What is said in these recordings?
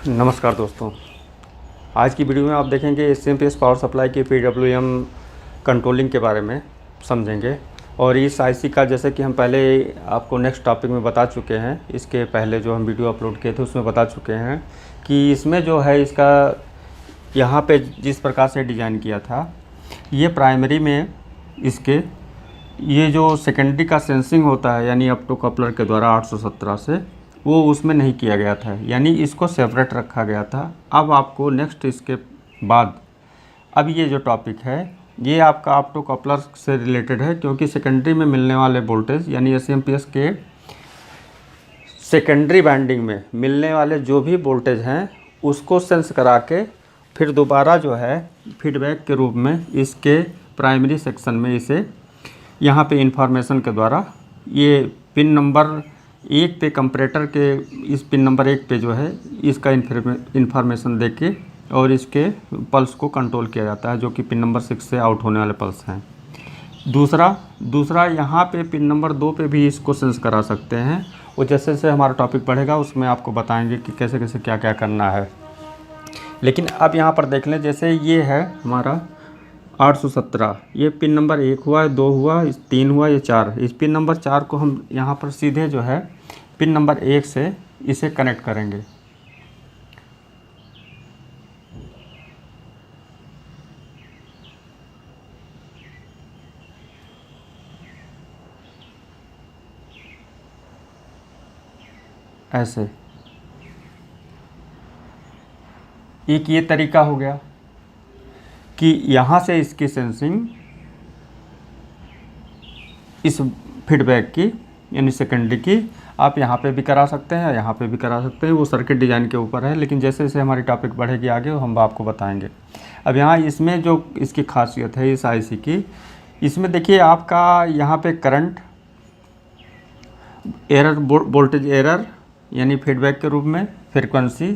नमस्कार दोस्तों, आज की वीडियो में आप देखेंगे एसएमपीएस पावर सप्लाई के पीडब्ल्यूएम कंट्रोलिंग के बारे में समझेंगे। और इस आईसी का जैसे कि हम पहले आपको नेक्स्ट टॉपिक में बता चुके हैं, इसके पहले जो हम वीडियो अपलोड किए थे उसमें बता चुके हैं कि इसमें जो है इसका यहाँ पे जिस प्रकार से डिज़ाइन किया था, ये प्राइमरी में इसके ये जो सेकेंडरी का सेंसिंग होता है यानी ऑप्टो कपलर के द्वारा 817 से, वो उसमें नहीं किया गया था, यानी इसको सेपरेट रखा गया था। अब आपको नेक्स्ट इसके बाद अब ये जो टॉपिक है ये आपका ऑप्टो कपलर से रिलेटेड है, क्योंकि सेकेंडरी में मिलने वाले वोल्टेज यानी एसएमपीएस के सेकेंडरी बैंडिंग में मिलने वाले जो भी वोल्टेज हैं उसको सेंस करा के फिर दोबारा जो है फीडबैक के रूप में इसके प्राइमरी सेक्शन में इसे यहाँ पे इंफॉर्मेशन के द्वारा ये पिन नंबर 1 पे कंपैरेटर के इस पिन नंबर 1 पे जो है इसका इंफॉर्मेशन दे के और इसके पल्स को कंट्रोल किया जाता है, जो कि पिन नंबर 6 से आउट होने वाले पल्स हैं। दूसरा यहाँ पे पिन नंबर 2 पे भी इसको सेंस करा सकते हैं। वो जैसे जैसे हमारा टॉपिक बढ़ेगा उसमें आपको बताएंगे कि कैसे कैसे क्या क्या करना है। लेकिन अब यहाँ पर देख लें, जैसे ये है हमारा 817, ये पिन नंबर 1 हुआ, 2 हुआ, 3 हुआ, ये 4। इस पिन नंबर 4 को हम यहाँ पर सीधे जो है पिन नंबर 1 से इसे कनेक्ट करेंगे। ऐसे एक ये तरीका हो गया कि यहाँ से इसकी सेंसिंग इस फीडबैक की यानी सेकेंडरी की आप यहाँ पे भी करा सकते हैं, यहाँ पे भी करा सकते हैं। वो सर्किट डिज़ाइन के ऊपर है, लेकिन जैसे जैसे हमारी टॉपिक बढ़ेगी आगे हम आपको बताएंगे। अब यहाँ इसमें जो इसकी खासियत है इस आईसी की, इसमें देखिए आपका यहाँ पे करंट एरर, वोल्टेज एरर यानी फीडबैक के रूप में, फ्रीक्वेंसी,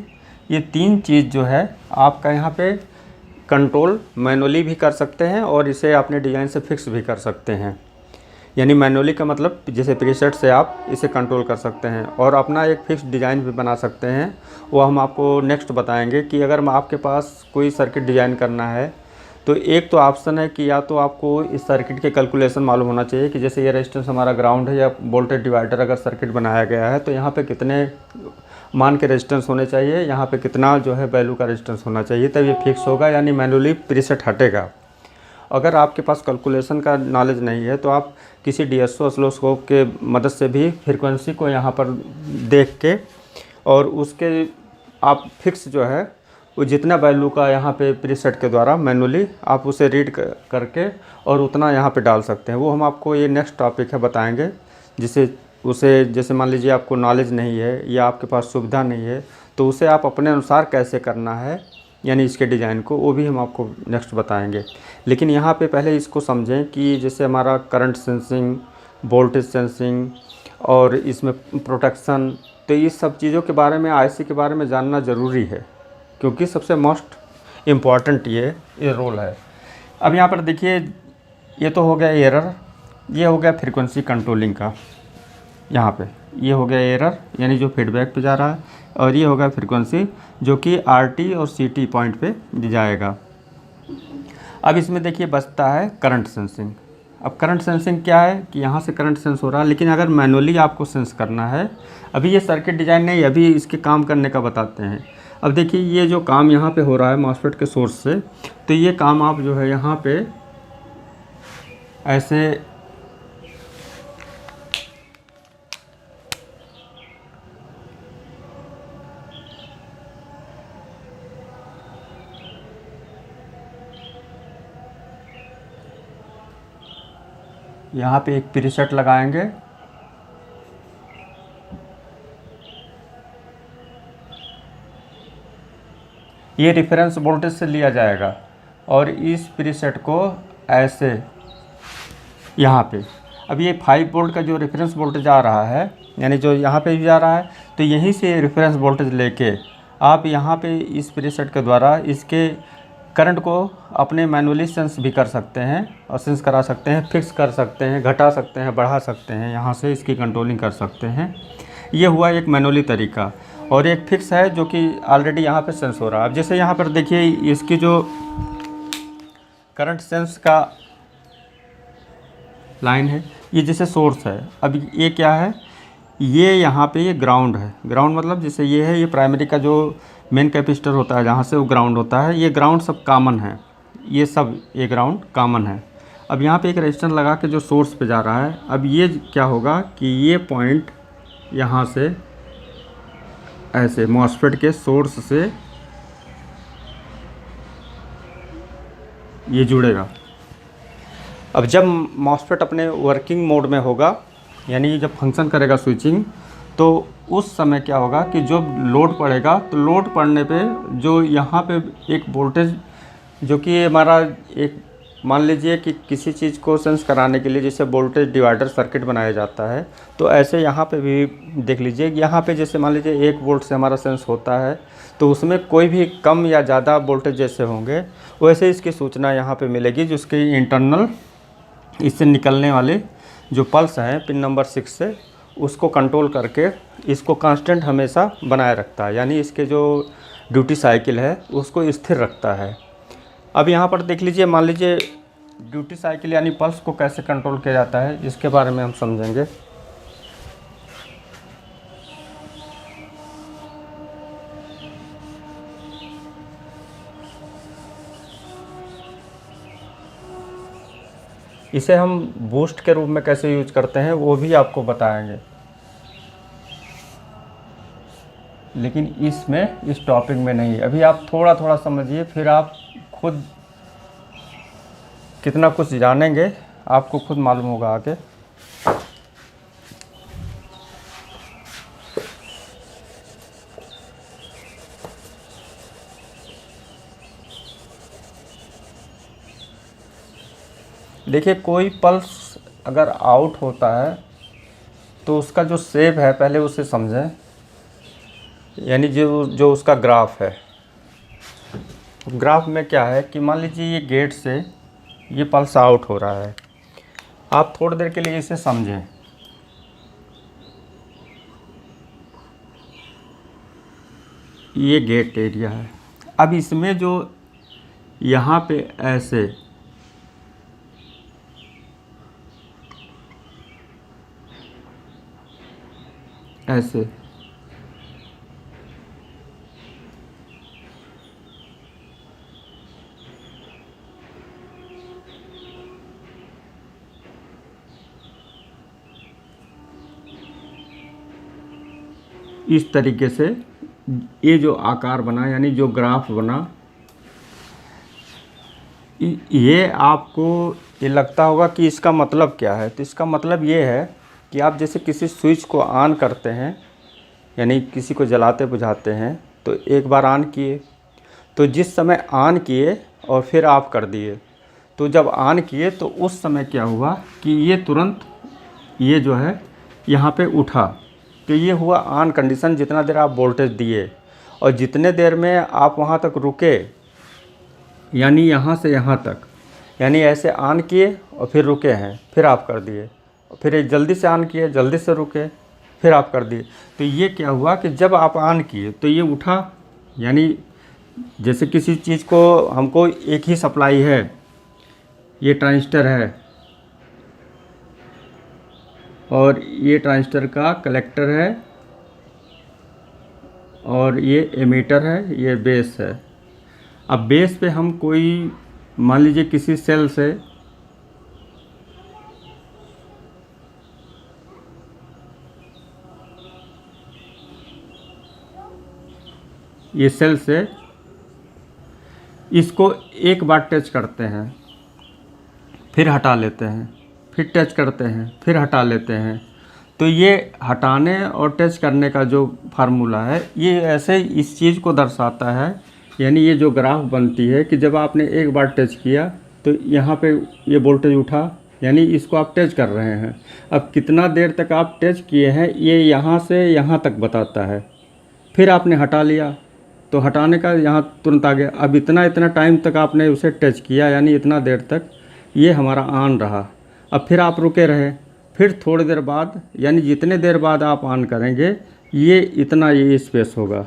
ये 3 चीज़ जो है आपका यहाँ पे कंट्रोल मैनुअली भी कर सकते हैं और इसे अपने डिज़ाइन से फिक्स भी कर सकते हैं। यानी मैनुअली का मतलब जैसे प्रीसेट से आप इसे कंट्रोल कर सकते हैं और अपना एक फिक्स डिज़ाइन भी बना सकते हैं। वो हम आपको नेक्स्ट बताएंगे कि अगर आपके पास कोई सर्किट डिज़ाइन करना है तो एक तो ऑप्शन है कि या तो आपको इस सर्किट के कैलकुलेशन मालूम होना चाहिए कि जैसे ये रेजिस्टेंस हमारा ग्राउंड है या वोल्टेज डिवाइडर अगर सर्किट बनाया गया है तो यहाँ पे कितने मान के रेजिस्टेंस होने चाहिए, यहाँ पे कितना जो है वैल्यू का रेजिस्टेंस होना चाहिए, तब ये फिक्स होगा यानी मैनुअली प्रीसेट हटेगा। अगर आपके पास कैलकुलेशन का नॉलेज नहीं है तो आप किसी डीएसओ ऑसिलोस्कोप के मदद से भी फ्रीक्वेंसी को यहाँ पर देख के और उसके आप फिक्स जो है वो जितना वैल्यू का यहाँ पे प्रीसेट के द्वारा मैनुअली आप उसे रीड करके और उतना यहाँ पे डाल सकते हैं। वो हम आपको ये नेक्स्ट टॉपिक है बताएंगे, जिसे उसे जैसे मान लीजिए आपको नॉलेज नहीं है या आपके पास सुविधा नहीं है तो उसे आप अपने अनुसार कैसे करना है यानी इसके डिज़ाइन को, वो भी हम आपको नेक्स्ट बताएंगे। लेकिन यहाँ पे पहले इसको समझें कि जैसे हमारा करंट सेंसिंग, वोल्टेज सेंसिंग और इसमें प्रोटेक्शन, तो इस सब चीज़ों के बारे में आईसी के बारे में जानना ज़रूरी है, क्योंकि सबसे मोस्ट इम्पॉर्टेंट ये रोल है। अब यहाँ पर देखिए ये तो हो गया एरर, ये हो गया फ्रीक्वेंसी कंट्रोलिंग का, यहाँ पे ये हो गया एरर यानी जो फीडबैक पे जा रहा है, और ये हो गया फ्रीक्वेंसी जो कि आरटी और सीटी पॉइंट पे जाएगा। अब इसमें देखिए बचता है करंट सेंसिंग। अब करंट सेंसिंग क्या है कि यहाँ से करंट सेंस हो रहा है, लेकिन अगर मैनुअली आपको सेंस करना है, अभी ये सर्किट डिज़ाइन नहीं, अभी इसके काम करने का बताते हैं। अब देखिए ये जो काम यहाँ पे हो रहा है मॉसफेट के सोर्स से, तो ये काम आप जो है यहाँ पे ऐसे यहाँ पे एक प्रीसेट लगाएंगे, ये रेफरेंस वोल्टेज से लिया जाएगा और इस प्रीसेट को ऐसे यहाँ पे, अब ये 5 वोल्ट का जो रेफरेंस वोल्टेज आ रहा है यानी जो यहाँ पे भी आ रहा है, तो यहीं से रेफरेंस वोल्टेज लेके आप यहाँ पे इस प्रीसेट के द्वारा इसके करंट को अपने मैनुअली सेंस भी कर सकते हैं और सेंस करा सकते हैं, फिक्स कर सकते हैं, घटा सकते हैं, बढ़ा सकते हैं, यहाँ से इसकी कंट्रोलिंग कर सकते हैं। ये हुआ एक मैनुअली तरीका। और एक फिक्स है जो कि ऑलरेडी यहाँ पे सेंस हो रहा है। अब जैसे यहाँ पर देखिए इसकी जो करंट सेंस का लाइन है, ये जैसे सोर्स है। अब ये क्या है, ये यहाँ पे ये ग्राउंड है। ग्राउंड मतलब जैसे ये है, ये प्राइमरी का जो मेन कैपेसिटर होता है जहाँ से वो ग्राउंड होता है, ये ग्राउंड सब कॉमन है, ये सब ये ग्राउंड कॉमन है। अब यहाँ पे एक रेजिस्टेंस लगा के जो सोर्स पे जा रहा है, अब ये क्या होगा कि ये पॉइंट यहाँ से ऐसे मॉसफेट के सोर्स से ये जुड़ेगा। अब जब मॉसफेट अपने वर्किंग मोड में होगा, यानी जब फंक्शन करेगा स्विचिंग, तो उस समय क्या होगा कि जो लोड पड़ेगा, तो लोड पड़ने पे जो यहाँ पे एक वोल्टेज जो कि हमारा एक, मान लीजिए कि किसी चीज़ को सेंस कराने के लिए जैसे वोल्टेज डिवाइडर सर्किट बनाया जाता है, तो ऐसे यहाँ पे भी देख लीजिए, यहाँ पे जैसे मान लीजिए 1 वोल्ट से हमारा सेंस होता है, तो उसमें कोई भी कम या ज़्यादा वोल्टेज जैसे होंगे वैसे इसकी सूचना यहाँ पे मिलेगी, जिसके इंटरनल इससे निकलने वाले जो पल्स हैं पिन नंबर 6 से, उसको कंट्रोल करके इसको कांस्टेंट हमेशा बनाए रखता है, यानी इसके जो ड्यूटी साइकिल है उसको स्थिर रखता है। अब यहाँ पर देख लीजिए, मान लीजिए ड्यूटी साइकिल यानी पल्स को कैसे कंट्रोल किया जाता है, इसके बारे में हम समझेंगे। इसे हम बूस्ट के रूप में कैसे यूज करते हैं वो भी आपको बताएंगे, लेकिन इसमें इस टॉपिक में नहीं। अभी आप थोड़ा थोड़ा समझिए, फिर आप खुद कितना कुछ जानेंगे आपको खुद मालूम होगा आगे। देखिए, कोई पल्स अगर आउट होता है तो उसका जो शेप है पहले उसे समझें, यानी जो उसका ग्राफ है। ग्राफ में क्या है कि मान लीजिए ये गेट से ये पल्स आउट हो रहा है, आप थोड़ी देर के लिए इसे समझें। ये गेट एरिया है। अब इसमें जो यहाँ पे ऐसे ऐसे इस तरीके से ये जो आकार बना, यानी जो ग्राफ बना, ये आपको ये लगता होगा कि इसका मतलब क्या है। तो इसका मतलब ये है कि आप जैसे किसी स्विच को ऑन करते हैं, यानी किसी को जलाते बुझाते हैं, तो एक बार ऑन किए, तो जिस समय ऑन किए और फिर ऑफ कर दिए, तो जब ऑन किए तो उस समय क्या हुआ कि ये तुरंत ये जो है यहाँ पे उठा, तो ये हुआ ऑन कंडीशन। जितना देर आप वोल्टेज दिए और जितने देर में आप वहाँ तक रुके, यानी यहाँ से यहाँ तक, यानी ऐसे ऑन किए और फिर रुके हैं, फिर ऑफ कर दिए, फिर एक जल्दी से ऑन किए, जल्दी से रुके, फिर ऑफ कर दिए। तो ये क्या हुआ कि जब आप ऑन किए तो ये उठा, यानी जैसे किसी चीज़ को हमको एक ही सप्लाई है, ये ट्रांजिस्टर है और ये ट्रांजिस्टर का कलेक्टर है और ये एमीटर है, ये बेस है। अब बेस पे हम कोई, मान लीजिए किसी सेल से ये सेल से इसको एक बार टच करते हैं, फिर हटा लेते हैं, फिर टच करते हैं, फिर हटा लेते हैं। तो ये हटाने और टच करने का जो फार्मूला है, ये ऐसे इस चीज़ को दर्शाता है। यानी ये जो ग्राफ बनती है कि जब आपने एक बार टच किया तो यहाँ पे ये वोल्टेज उठा, यानी इसको आप टच कर रहे हैं। अब कितना देर तक आप टच किए हैं ये यहाँ से यहाँ तक बताता है। फिर आपने हटा लिया तो हटाने का यहाँ तुरंत आ गया। अब इतना टाइम तक आपने उसे टच किया, यानी इतना देर तक ये हमारा ऑन रहा। अब फिर आप रुके रहे फिर थोड़ी देर बाद, यानी जितने देर बाद आप ऑन करेंगे ये इतना ये स्पेस होगा।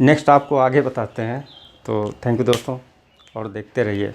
नेक्स्ट आपको आगे बताते हैं। तो थैंक यू दोस्तों, और देखते रहिए।